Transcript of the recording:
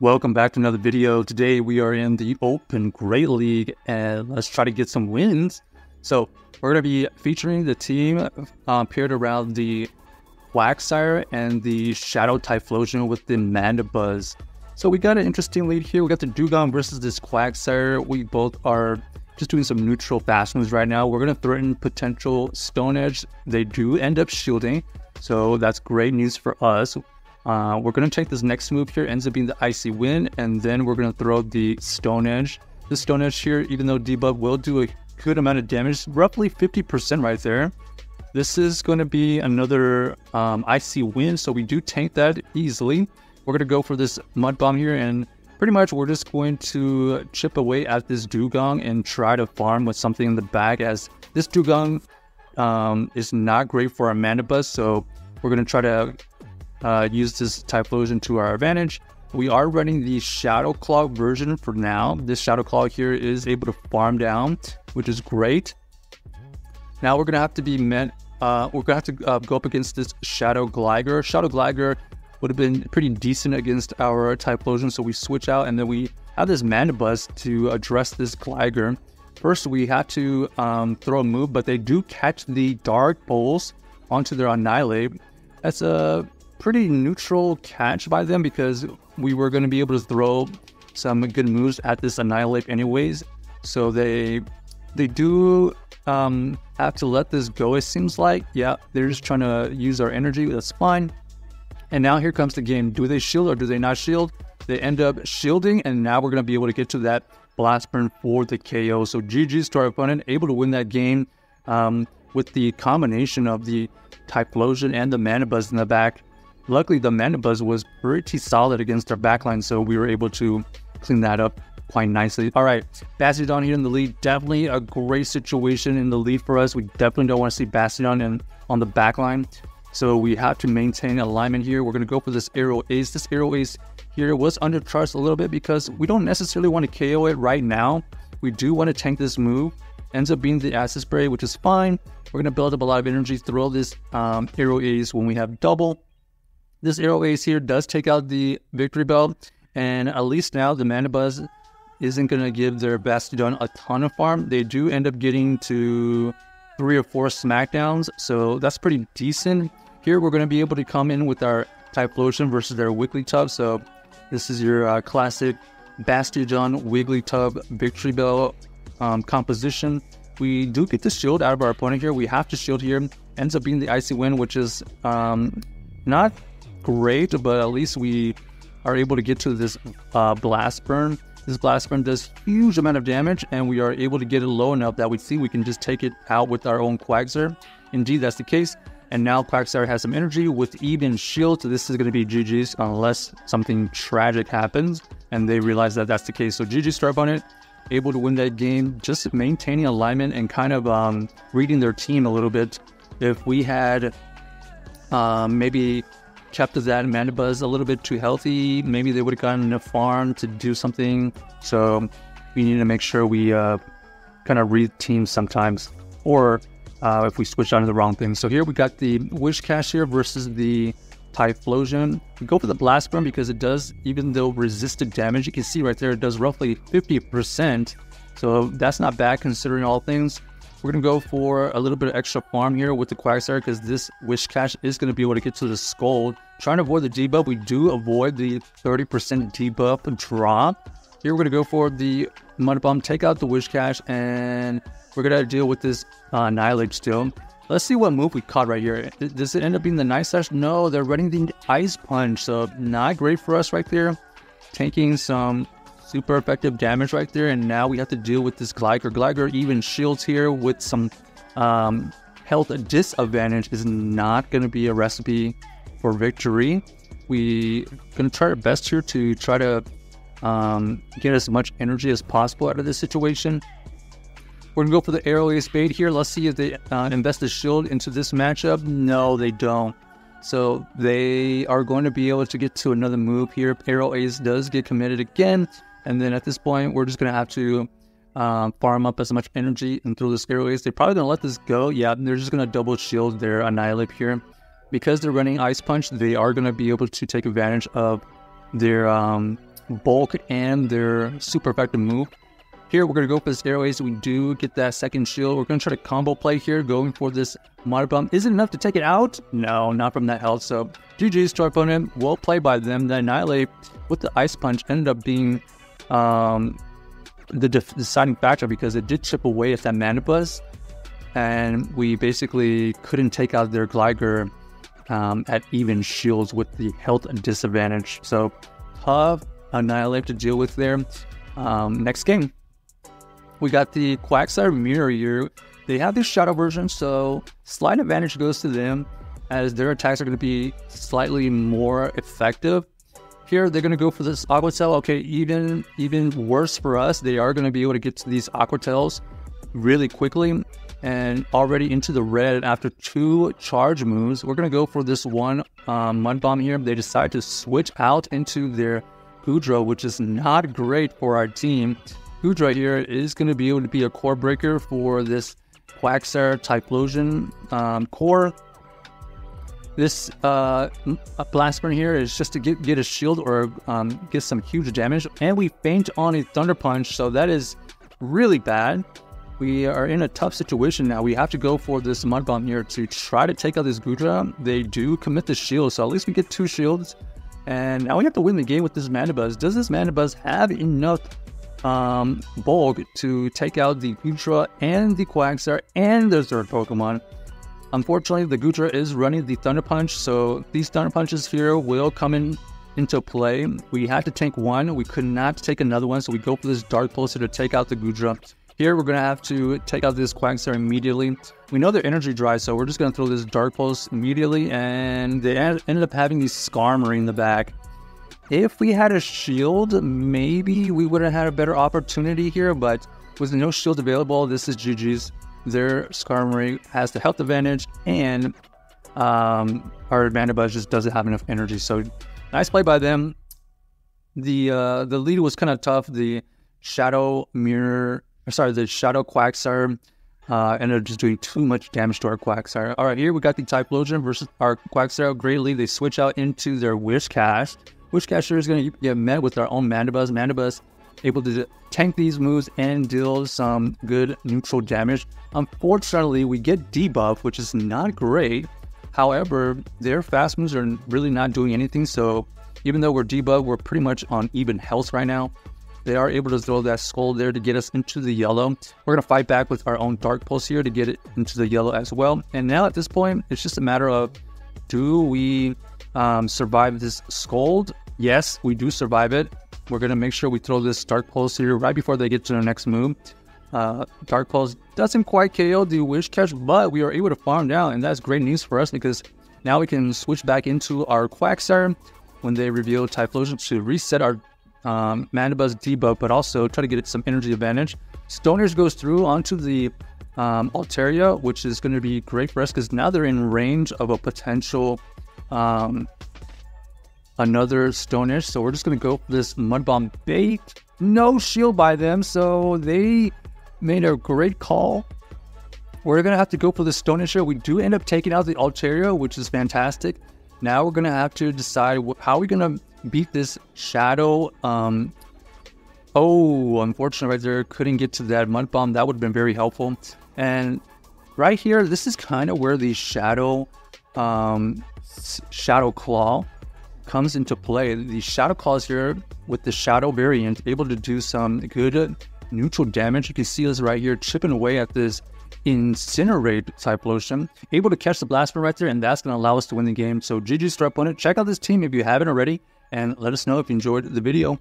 Welcome back to another video. Today we are in the Open Great League and let's try to get some wins. So we're going to be featuring the team paired around the Quagsire and the Shadow Typhlosion with the Mandibuzz. So we got an interesting lead here. We got the Dugong versus this Quagsire. We both are just doing some neutral fast moves right now. We're going to threaten potential Stone Edge. They do end up shielding, so that's great news for us. We're going to take this next move here, ends up being the Icy Wind, and then we're going to throw the Stone Edge. The Stone Edge here, even though debuff will do a good amount of damage, roughly 50% right there. This is going to be another Icy Wind, so we do tank that easily. We're going to go for this Mud Bomb here, and pretty much we're just going to chip away at this Dugong and try to farm with something in the back, as this Dugong is not great for our Mandibuzz, so we're going to try to use this Typhlosion to our advantage. We are running the Shadow Claw version for now. This Shadow Claw here is able to farm down, which is great. Now we're gonna have to be go up against this Shadow Gligar. Shadow Gligar would have been pretty decent against our Typhlosion, so we switch out and then we have this Mandibuzz to address this Gligar. First, we have to throw a move, but they do catch the Dark Pulse onto their Annihilate. That's a pretty neutral catch by them because we were going to be able to throw some good moves at this Annihilate anyways. So they do have to let this go, it seems like. Yeah, they're just trying to use our energy. That's fine. And now here comes the game. Do they shield or do they not shield? They end up shielding, and now we're going to be able to get to that Blast Burn for the KO. So GG's to our opponent, able to win that game with the combination of the Typhlosion and the Mandibuzz in the back. Luckily, the Mandibuzz was pretty solid against our backline, so we were able to clean that up quite nicely. All right, Bastiodon here in the lead. Definitely a great situation in the lead for us. We definitely don't want to see Bastiodon on the backline, so we have to maintain alignment here. We're going to go for this Aerial Ace. This Aerial Ace here was undercharged a little bit because we don't necessarily want to KO it right now. We do want to tank this move. Ends up being the Acid Spray, which is fine. We're going to build up a lot of energy, throw this Aerial Ace when we have double. This Aerial Ace here does take out the Victory Bell, and at least now the Mandibuzz isn't going to give their Bastiodon a ton of farm. They do end up getting to 3 or 4 smackdowns, so that's pretty decent. Here we're going to be able to come in with our Typhlosion versus their Wigglytuff. So this is your classic Bastiodon Wigglytuff Victory Bell composition. We do get the shield out of our opponent here. We have to shield here. Ends up being the Icy Wind, which is not great, but at least we are able to get to this Blast Burn. This Blast Burn does huge amount of damage, and we are able to get it low enough that we see we can just take it out with our own Quagsire. Indeed, that's the case. And now Quagsire has some energy with even shield, so this is going to be GG's unless something tragic happens and they realize that that's the case. So GG's to our opponent, able to win that game, just maintaining alignment and kind of reading their team a little bit. If we had maybe kept that Mandibuzz a little bit too healthy, maybe they would have gotten enough farm to do something. So we need to make sure we kind of read teams sometimes, or if we switch on to the wrong thing. So here we got the Whiscash here versus the Typhlosion. We go for the Blast Burn because it does, even though resisted damage, you can see right there, it does roughly 50%. So that's not bad considering all things. We're going to go for a little bit of extra farm here with the Quagsire because this Whiscash is going to be able to get to the Skull. Trying to avoid the debuff, we do avoid the 30% debuff drop. Here we're going to go for the Mud Bomb, take out the Whiscash, and we're going to deal with this Annihilate still. Let's see what move we caught right here. Does it end up being the Night Slash? No, they're running the Ice Punch, so not great for us right there. Taking some super effective damage right there, and now we have to deal with this Gligar. Gligar even shields here with some health disadvantage is not going to be a recipe for victory. We're going to try our best here to try to get as much energy as possible out of this situation. We're going to go for the Aerial Ace bait here. Let's see if they invest the shield into this matchup. No, they don't. So they are going to be able to get to another move here. Aerial Ace does get committed again. And then at this point, we're just going to have to farm up as much energy and throw this Aerial Ace. They're probably going to let this go. Yeah, they're just going to double shield their Annihilate here. Because they're running Ice Punch, they are going to be able to take advantage of their bulk and their super effective move. Here, we're going to go for this Air Ace. We do get that second shield. We're going to try to combo play here, going for this Mud Bomb. Is it enough to take it out? No, not from that health. So, GG's to our opponent. Well played by them. The Annihilate with the Ice Punch ended up being the deciding factor because it did chip away at that Mandibuzz. And we basically couldn't take out their Gligar at even shields with the health disadvantage. So, tough Annihilate to deal with there. Next game. We got the Quagsire Mirror here. They have this Shadow version, so slight advantage goes to them as their attacks are going to be slightly more effective. Here, they're going to go for this Aqua Tail. Okay, even worse for us. They are going to be able to get to these Aqua Tails really quickly and already into the red after 2 charge moves. We're going to go for this one Mud Bomb here. They decide to switch out into their Goodra, which is not great for our team. Goodra here is going to be able to be a core breaker for this Quagsire Typhlosion core. This Blast Burn here is just to get a shield or get some huge damage. And we faint on a Thunder Punch, so that is really bad. We are in a tough situation now. We have to go for this Mud Bomb here to try to take out this Goodra. They do commit the shield, so at least we get 2 shields. And now we have to win the game with this Mandibuzz. Does this Mandibuzz have enough bulk to take out the Goodra and the Quagsire and their third Pokemon? Unfortunately, the Goodra is running the Thunder Punch, so these Thunder Punches here will come into play. We had to tank one. We could not take another one, so we go for this Dark Pulsar to take out the Goodra. Here, we're going to have to take out this Quagsire immediately. We know their energy dry, so we're just going to throw this Dark Pulse immediately, and they ended up having the Skarmory in the back. If we had a shield, maybe we would have had a better opportunity here, but with no shield available, this is GG's. Their Skarmory has the health advantage, and our Mandibuzz just doesn't have enough energy. So, nice play by them. The lead was kind of tough. The Shadow Quagsire ended up just doing too much damage to our Quagsire. All right, here we got the Typhlosion versus our Quagsire. Great lead. They switch out into their Wishcash. Wishcash is going to get met with our own Mandibuzz. Mandibuzz able to tank these moves and deal some good neutral damage. Unfortunately, we get debuff, which is not great. However, their fast moves are really not doing anything. So even though we're debuffed, we're pretty much on even health right now. They are able to throw that Skull there to get us into the yellow. We're going to fight back with our own Dark Pulse here to get it into the yellow as well. And now at this point, it's just a matter of, do we survive this Scold? Yes, we do survive it. We're going to make sure we throw this Dark Pulse here right before they get to the next move. Dark Pulse doesn't quite KO the Wishcash, but we are able to farm down, and that's great news for us because now we can switch back into our Quagsire when they reveal Typhlosion to reset our Mandibuzz debuff, but also try to get it some energy advantage. Stoners goes through onto the Altaria, which is going to be great for us because now they're in range of a potential another Stonish. So we're just going to go for this Mud Bomb bait. No shield by them, so they made a great call. We're going to have to go for the Stonish here. We do end up taking out the Altaria, which is fantastic. Now we're going to have to decide how we're going to beat this Shadow. Oh, unfortunately right there, couldn't get to that Mud Bomb. That would have been very helpful. And right here, this is kind of where the Shadow Claw comes into play. The Shadow Claws here with the Shadow variant able to do some good neutral damage. You can see this right here chipping away at this Incinerate Typhlosion, able to catch the Blast Burn right there, and that's going to allow us to win the game. So GG's to our opponent. Check out this team if you haven't already, and let us know if you enjoyed the video.